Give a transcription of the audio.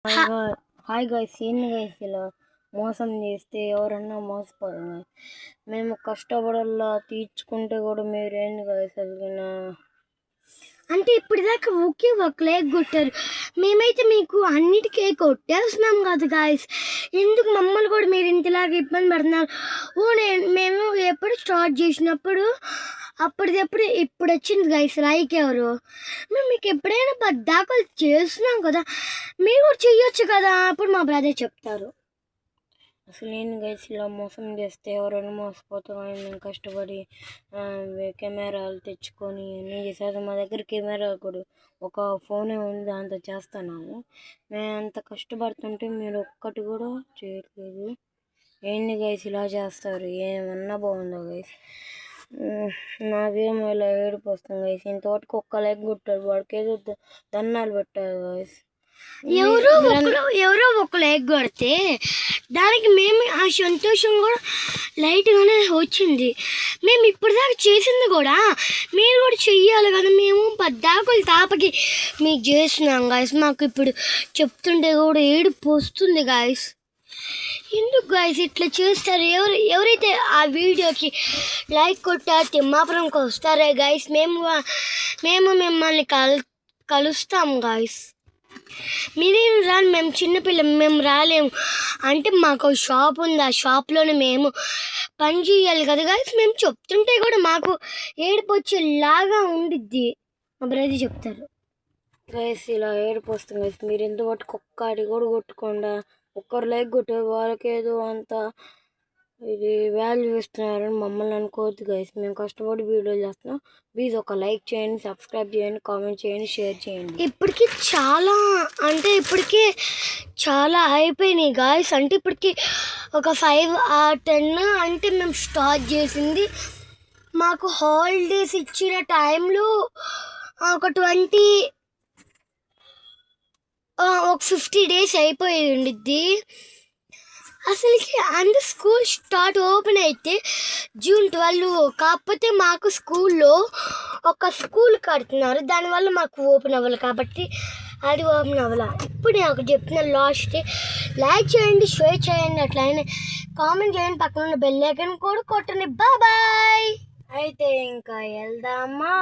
Hi guys, ఏంది guys ఇలా మోసం చేస్తే ఎవరన్నా మోసపోరు. మేము కష్టపడల్లా తీర్చుకుంటే కూడా మీరేంది గైస్ అడిగిన అంటే ఇప్పటిదాకా ఓకే ఒక లేక్ కొట్టారు, మేమైతే మీకు అన్నిటికీ కొట్టేస్తున్నాం కదా గాయస్. ఎందుకు మమ్మల్ని కూడా మీరు ఇంతలాగా ఇబ్బంది పడుతున్నారు? మేము ఎప్పుడు స్టార్ట్ చేసినప్పుడు అప్పటిదప్పుడు ఇప్పుడు వచ్చింది గైస్ లైక్ ఎవరు. మేము మీకు ఎప్పుడైనా పద్దాకలు చేస్తున్నాం కదా, మీరు కూడా చెయ్యొచ్చు కదా. అప్పుడు మా బ్రదర్ చెప్తారు. అసలు ఏంది గైస్ ఇలా మోసం చేస్తే ఎవరైనా మోసపోతాం. మేము కష్టపడి కెమెరాలు తెచ్చుకొని అన్నీ చేసేది. మా దగ్గర కెమెరా కూడా ఒక ఫోనే ఉంది, దాంతో చేస్తున్నాము. మేము అంత కష్టపడుతుంటే మీరు ఒక్కటి కూడా చేయట్లేదు. ఏంది గైస్ ఇలా చేస్తారు? ఏమన్నా బాగుందా గైస్? నాకేమో ఇలా ఏడుపు వస్తుంది గైస్. ఇంతవరకు ఒక్క లైక్ కొట్టారు, వాడికి ఏదో దన్నాలు పెట్టారు గైస్. ఎవరో ఒక లైక్ కొడితే దానికి మేము ఆ సంతోషం కూడా లైట్గానే వచ్చింది. మేము ఇప్పటిదాకా చేసింది కూడా మీరు కూడా చెయ్యాలి కదా. మేము పద్దాకులు తాపకి మీకు చేస్తున్నాం గాయస్. మాకు ఇప్పుడు చెప్తుంటే కూడా ఏడుపు వస్తుంది గాయస్. ఎందుకు గాయస్ ఇట్లా చేస్తారు? ఎవరైతే ఆ వీడియోకి లైక్ కొట్టారు తిమ్మాపురంకి వస్తారే గాయస్, మేము మిమ్మల్ని కలుస్తాం గాయస్. మీరేం రాని, మేము చిన్నపిల్లలు, మేము రాలేము. అంటే మాకు షాప్ ఉంది, ఆ షాప్లోనే మేము పని చేయాలి కదా గాయస్. మేము చెప్తుంటే కూడా మాకు ఏడుపు వచ్చేలాగా ఉండిద్ది. మా బ్రదర్ చెప్తారు గైస్ ఇలా ఏడుపు వస్తుంది గైస్. మీరు ఎంతవరకు ఒక్కటి కూడా కొట్టకుండా ఒక్కరు లైక్ కొట్టారు, వాళ్ళకేదో అంత ఇది వాల్యూ ఇస్తున్నారని మమ్మల్ని అనుకోవద్దు గైస్. మేము కష్టపడి వీడియోలు చేస్తున్నాం. ప్లీజ్ ఒక లైక్ చేయండి, సబ్స్క్రైబ్ చేయండి, కామెంట్ చేయండి, షేర్ చేయండి. ఇప్పటికి చాలా అయిపోయినాయి గాయస్. అంటే ఇప్పటికి ఒక 5 or 10 అంటే మేము స్టార్ట్ చేసింది. మాకు హాలిడేస్ ఇచ్చిన టైంలో ఒక 50 days అయిపోయి ఉండిద్ది అసలుకి. అండ్ స్కూల్ ఓపెన్ అయితే June 12. కాకపోతే మాకు స్కూల్లో ఒక స్కూల్ కడుతున్నారు, దానివల్ల మాకు ఓపెన్ అవ్వాలి కాబట్టి అది ఓపెన్ అవ్వాలి. ఇప్పుడు నేను ఒకటి చెప్తున్నా, లాస్ట్ లైక్ చేయండి, షేర్ చేయండి, అట్లనే కామెంట్ చేయండి, పక్కన ఉన్న బెల్ ఐకాన్ కూడా కొట్టండి. బాయ్. అయితే ఇంకా వెళ్దామా?